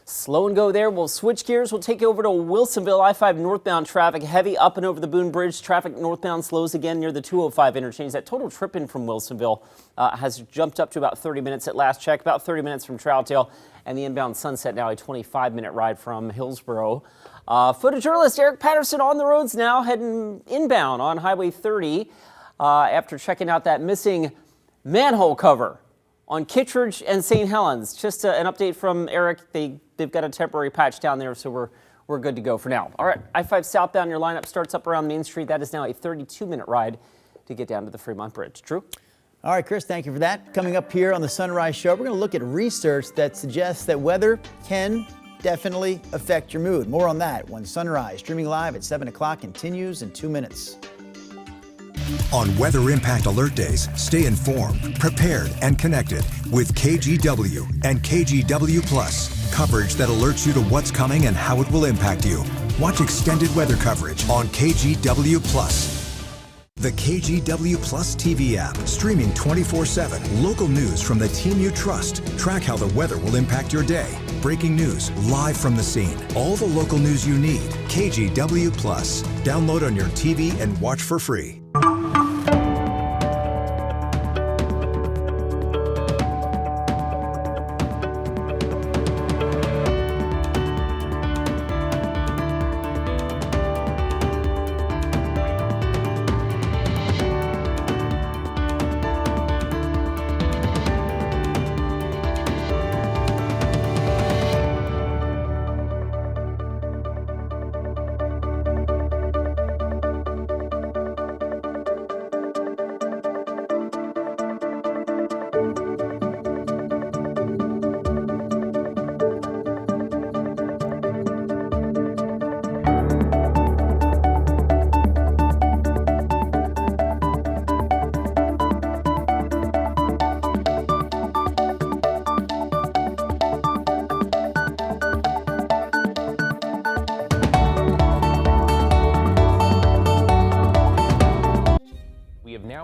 slow and go there. We'll switch gears. We'll take you over to Wilsonville. I-5 northbound traffic heavy up and over the Boone Bridge. Traffic northbound slows again near the 205 interchange. That total trip in from Wilsonville has jumped up to about 30 minutes at last check, about 30 minutes from Troutdale, and the inbound Sunset now a 25-minute ride from Hillsboro. Photojournalist Eric Patterson on the roads now, heading inbound on Highway 30 after checking out that missing manhole cover on Kittredge and St. Helens. Just an update from Eric. They've got a temporary patch down there, so we're good to go for now. All right, I-5 southbound, your lineup starts up around Main Street. That is now a 32-minute ride to get down to the Fremont Bridge. Drew?
All right, Chris, thank you for that. Coming up here on the Sunrise Show, we're going to look at research that suggests that weather can definitely affect your mood. More on that when Sunrise, streaming live at 7 o'clock, continues in 2 minutes.
On Weather Impact Alert Days, stay informed, prepared, and connected with KGW and KGW Plus. Coverage that alerts you to what's coming and how it will impact you. Watch extended weather coverage on KGW Plus. The KGW Plus TV app, streaming 24/7. Local news from the team you trust. Track how the weather will impact your day. Breaking news live from the scene. All the local news you need. KGW Plus. Download on your TV and watch for free.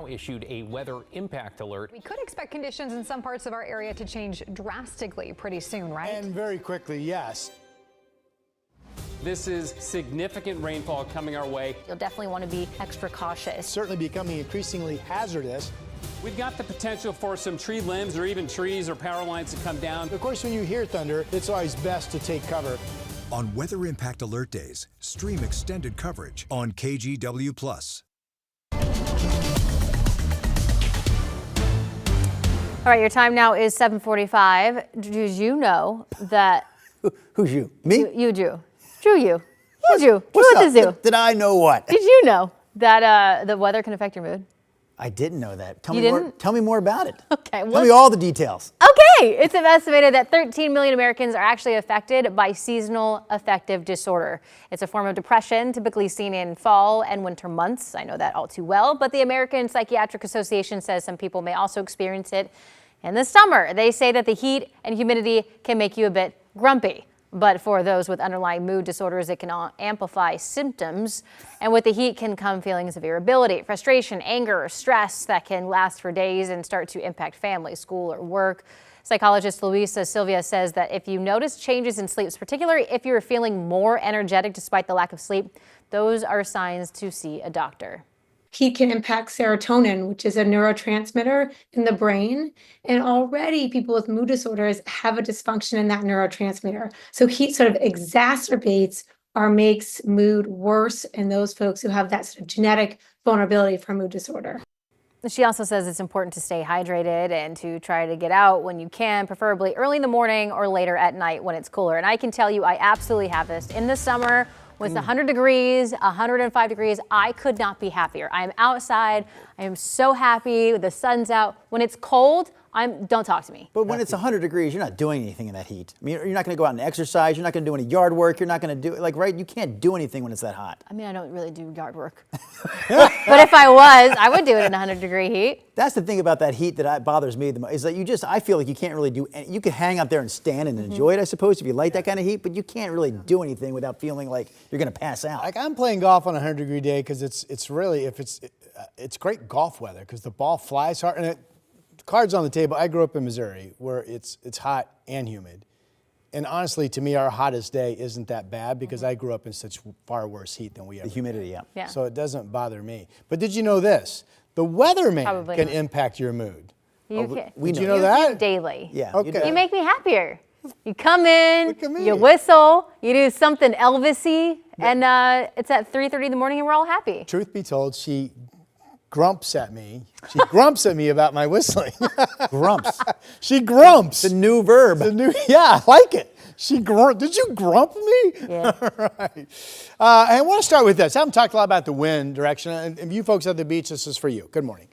Issued a weather impact alert.
We could expect conditions in some parts of our area to change drastically pretty soon, right?
And very quickly, yes.
This is significant rainfall coming our way.
You'll definitely want to be extra cautious.
Certainly becoming increasingly hazardous.
We've got the potential for some tree limbs or even trees or power lines to come down.
Of course, when you hear thunder, it's always best to take cover.
On Weather Impact Alert Days, stream extended coverage on KGW+.
All right, your time now is 7:45. Did you know that...
Who's you? Me?
You, Drew. Drew, you. You, Drew.
What's
Drew at the zoo.
Did I know what?
Did you know that the weather can affect your mood?
I didn't know that.
You didn't?
Tell me more about it.
Okay.
Tell me all the details.
Okay. It's estimated that 13 million Americans are actually affected by seasonal affective disorder. It's a form of depression typically seen in fall and winter months. I know that all too well, but the American Psychiatric Association says some people may also experience it in the summer. They say that the heat and humidity can make you a bit grumpy. But for those with underlying mood disorders, it can amplify symptoms. And with the heat can come feelings of irritability, frustration, anger, or stress that can last for days and start to impact family, school, or work. Psychologist Luisa Silvia says that if you notice changes in sleep, particularly if you're feeling more energetic despite the lack of sleep, those are signs to see a doctor.
Heat can impact serotonin, which is a neurotransmitter in the brain. And already people with mood disorders have a dysfunction in that neurotransmitter. So heat sort of exacerbates or makes mood worse in those folks who have that sort of genetic vulnerability for mood disorder.
She also says it's important to stay hydrated and to try to get out when you can, preferably early in the morning or later at night when it's cooler. And I can tell you, I absolutely have this. In the summer, with 100 degrees, 105 degrees, I could not be happier. I am outside. I am so happy. The sun's out. When it's cold, don't talk to me.
But when it's 100 degrees, you're not doing anything in that heat. I mean, you're not going to go out and exercise. You're not going to do any yard work. You're not going to do, right? You can't do anything when it's that hot.
I mean, I don't really do yard work. But if I was, I would do it in 100-degree heat.
That's the thing about that heat that bothers me the most, is that I feel like you can't really do, you can hang out there and stand and enjoy it, I suppose, if you like that kind of heat, but you can't really do anything without feeling like you're going to pass out.
Like, I'm playing golf on a 100-degree day because it's really, it's great golf weather because the ball flies hard. And cards on the table, I grew up in Missouri where it's hot and humid. And honestly, to me, our hottest day isn't that bad because I grew up in such far worse heat than we ever did.
The humidity, yeah.
So it doesn't bother me. But did you know this? The weatherman can impact your mood.
Did
you know that?
Daily.
Yeah.
Okay.
You make me happier. You come in, you whistle, you do something Elvis-y, and it's at 3:30 in the morning and we're all happy.
Truth be told, she grumps at me. She grumps at me about my whistling.
Grumps.
She grumps.
The new verb.
Yeah, I like it. Did you grump me?
Yeah.
All right. And I want to start with this. I haven't talked a lot about the wind direction. And if you folks at the beach, this is for you. Good morning.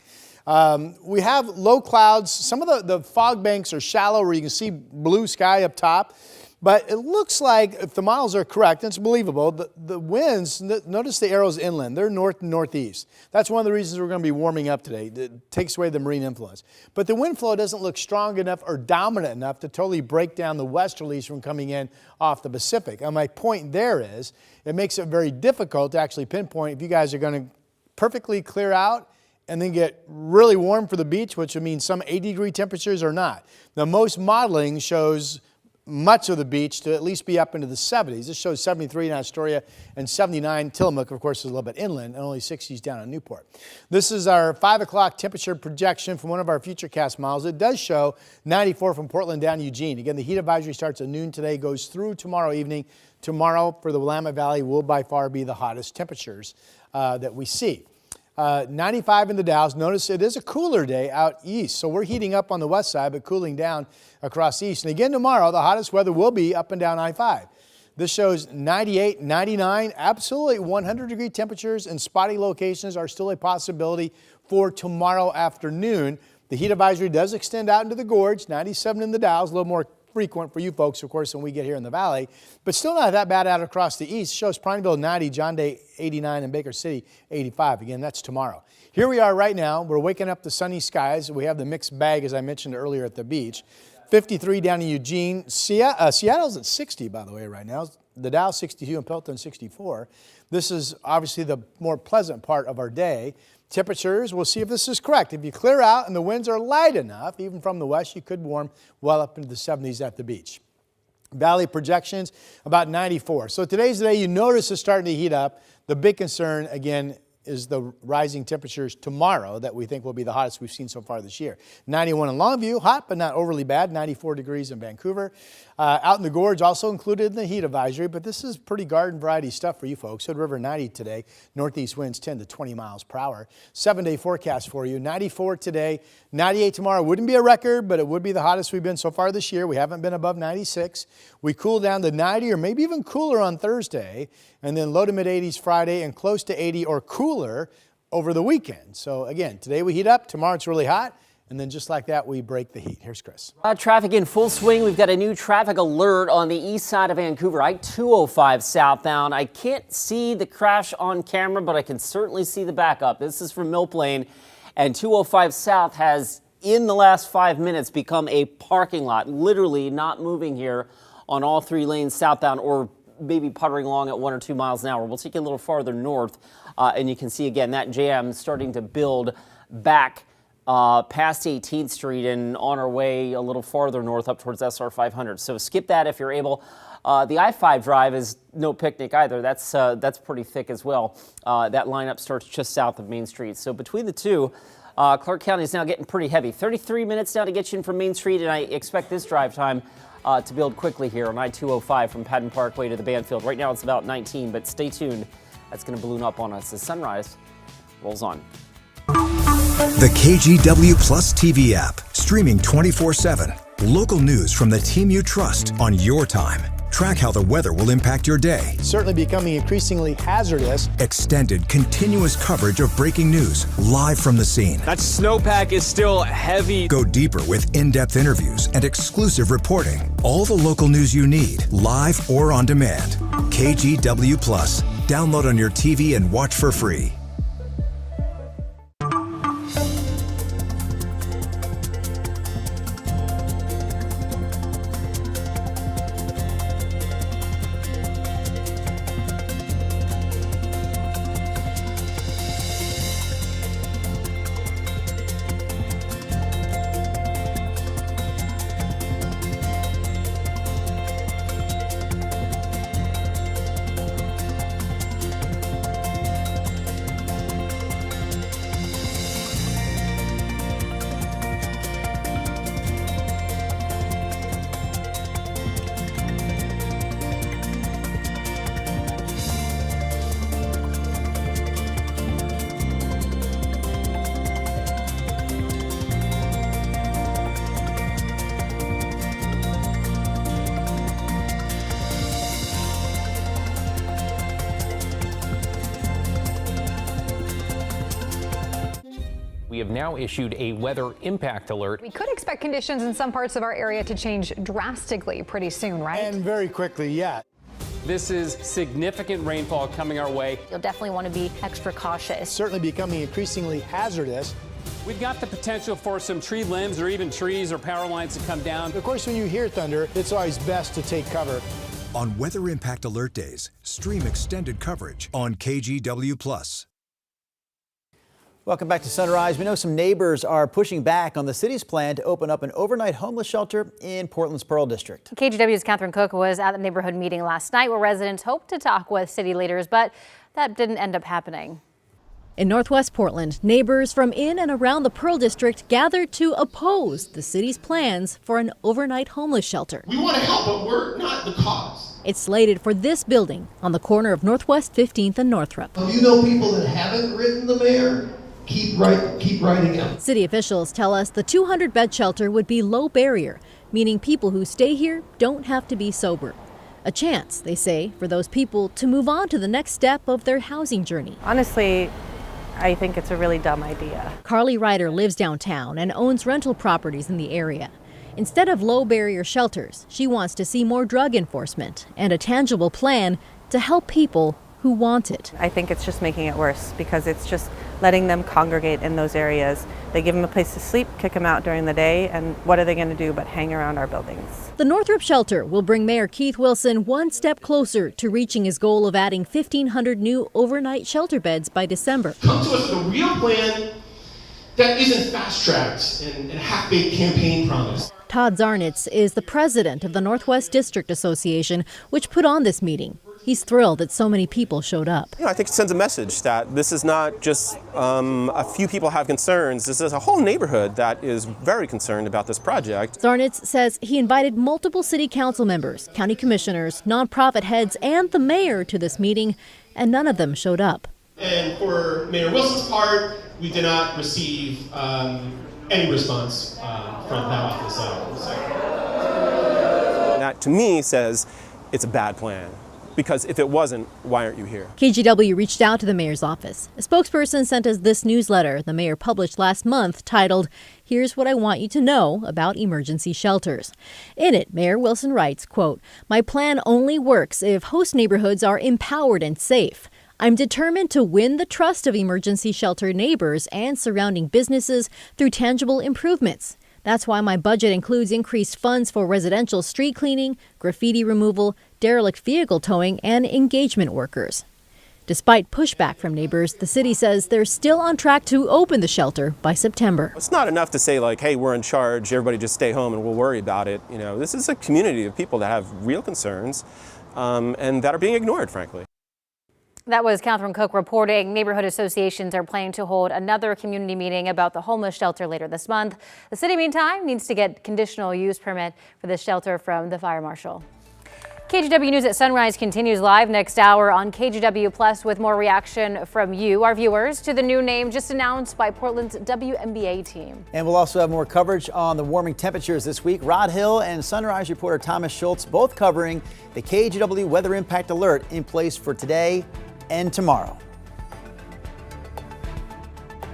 We have low clouds. Some of the fog banks are shallow where you can see blue sky up top. But it looks like, if the models are correct, and it's believable, the winds, notice the arrows inland, they're north and northeast. That's one of the reasons we're going to be warming up today. It takes away the marine influence. But the wind flow doesn't look strong enough or dominant enough to totally break down the westerlies from coming in off the Pacific. And my point there is, it makes it very difficult to actually pinpoint if you guys are going to perfectly clear out and then get really warm for the beach, which would mean some 80-degree temperatures or not. Now, most modeling shows much of the beach to at least be up into the 70s. This shows 73 in Astoria and 79. Tillamook, of course, is a little bit inland, and only 60s down in Newport. This is our 5 o'clock temperature projection from one of our Futurecast models. It does show 94 from Portland down to Eugene. Again, the heat advisory starts at noon today, goes through tomorrow evening. Tomorrow, for the Willamette Valley, will by far be the hottest temperatures that we see. 95 in the Dows. Notice it is a cooler day out east. So we're heating up on the west side, but cooling down across the east. And again, tomorrow, the hottest weather will be up and down I-5. This shows 98, 99, absolutely 100-degree temperatures and spotty locations are still a possibility for tomorrow afternoon. The heat advisory does extend out into the gorge, 97 in the Dows, a little more frequent for you folks, of course, when we get here in the valley, but still not that bad out across the east. Shows Prineville 90, John Day 89, and Baker City 85. Again, that's tomorrow. Here we are right now. We're waking up the sunny skies. We have the mixed bag, as I mentioned earlier, at the beach. 53 down in Eugene. Seattle's at 60, by the way, right now. The Dow 62 and Pelton 64. This is obviously the more pleasant part of our day. Temperatures, we'll see if this is correct. If you clear out and the winds are light enough, even from the west, you could warm well up into the 70s at the beach. Valley projections, about 94. So today's the day you notice it's starting to heat up. The big concern, again, is the rising temperatures tomorrow that we think will be the hottest we've seen so far this year. 91 in Longview, hot but not overly bad. 94 degrees in Vancouver. Out in the gorge, also included in the heat advisory, but this is pretty garden variety stuff for you folks. Hood River 90 today. Northeast winds 10 to 20 miles per hour. 7-day forecast for you. 94 today, 98 tomorrow. Wouldn't be a record, but it would be the hottest we've been so far this year. We haven't been above 96. We cool down to 90 or maybe even cooler on Thursday, and then low to mid 80s Friday and close to 80 or cooler over the weekend. So again, today we heat up, tomorrow it's really hot, and then just like that we break the heat. Here's Chris.
Traffic in full swing. We've got a new traffic alert on the east side of Vancouver, I-205 southbound. I can't see the crash on camera, but I can certainly see the backup. This is from Mill Plain, and 205 south has in the last 5 minutes become a parking lot, literally not moving here on all 3 lanes southbound, or maybe puttering along at 1 or 2 miles an hour. We'll take you a little farther north, and you can see again that jam starting to build back past 18th Street and on our way a little farther north up towards SR 500. So skip that if you're able. The I-5 drive is no picnic either. That's pretty thick as well. That lineup starts just south of Main Street. So between the two, Clark County is now getting pretty heavy. 33 minutes now to get you in from Main Street, and I expect this drive time to build quickly here on I-205 from Patton Parkway to the Banfield. Right now it's about 19, but stay tuned. That's going to balloon up on us as sunrise rolls on.
The KGW Plus TV app, streaming 24/7. Local news from the team you trust on your time. Track how the weather will impact your day.
Certainly becoming increasingly hazardous.
Extended, continuous coverage of breaking news live from the scene.
That snowpack is still heavy.
Go deeper with in-depth interviews and exclusive reporting. All the local news you need, live or on demand. KGW Plus. Download on your TV and watch for free.
We have now issued a weather impact alert.
We could expect conditions in some parts of our area to change drastically pretty soon, right?
And very quickly, yeah.
This is significant rainfall coming our way.
You'll definitely want to be extra cautious.
Certainly becoming increasingly hazardous.
We've got the potential for some tree limbs or even trees or power lines to come down.
Of course, when you hear thunder, it's always best to take cover.
On Weather Impact Alert Days, stream extended coverage on KGW Plus.
Welcome back to Sunrise. We know some neighbors are pushing back on the city's plan to open up an overnight homeless shelter in Portland's Pearl District.
KGW's Catherine Cook was at the neighborhood meeting last night where residents hoped to talk with city leaders, but that didn't end up happening.
In Northwest Portland, neighbors from in and around the Pearl District gathered to oppose the city's plans for an overnight homeless shelter.
We want to help, but we're not the cause.
It's slated for this building on the corner of Northwest 15th and Northrop.
If you know people that haven't written the mayor, keep writing out.
City officials tell us the 200-bed shelter would be low barrier, meaning people who stay here don't have to be sober. A chance, they say, for those people to move on to the next step of their housing journey.
Honestly, I think it's a really dumb idea.
Carly Ryder lives downtown and owns rental properties in the area. Instead of low-barrier shelters, she wants to see more drug enforcement and a tangible plan to help people who want it.
I think it's just making it worse because it's just letting them congregate in those areas. They give them a place to sleep, kick them out during the day, and what are they going to do but hang around our buildings?
The Northrop shelter will bring Mayor Keith Wilson one step closer to reaching his goal of adding 1,500 new overnight shelter beds by December.
Come to us with a real plan that isn't fast-tracked and a half-baked campaign promise.
Todd Zarnitz is the president of the Northwest District Association, which put on this meeting. He's thrilled that so many people showed up.
I think it sends a message that this is not just a few people have concerns. This is a whole neighborhood that is very concerned about this project.
Zarnitz says he invited multiple city council members, county commissioners, nonprofit heads, and the mayor to this meeting, and none of them showed up.
And for Mayor Wilson's part, we did not receive any response from that office at all.
That, to me, says it's a bad plan. Because if it wasn't, why aren't you here?
KGW reached out to the mayor's office. A spokesperson sent us this newsletter the mayor published last month titled, "Here's what I want you to know about emergency shelters." In it, Mayor Wilson writes, quote, "My plan only works if host neighborhoods are empowered and safe. I'm determined to win the trust of emergency shelter neighbors and surrounding businesses through tangible improvements. That's why my budget includes increased funds for residential street cleaning, graffiti removal, derelict vehicle towing, and engagement workers." Despite pushback from neighbors, the city says they're still on track to open the shelter by September.
It's not enough to say, like, hey, we're in charge, everybody just stay home and we'll worry about it. This is a community of people that have real concerns and that are being ignored, frankly.
That was Catherine Cook reporting. Neighborhood associations are planning to hold another community meeting about the homeless shelter later this month. The city, meantime, needs to get conditional use permit for the shelter from the fire marshal. KGW News at Sunrise continues live next hour on KGW Plus with more reaction from you, our viewers, to the new name just announced by Portland's WNBA team.
And we'll also have more coverage on the warming temperatures this week. Rod Hill and Sunrise reporter Thomas Schultz both covering the KGW weather impact alert in place for today and tomorrow.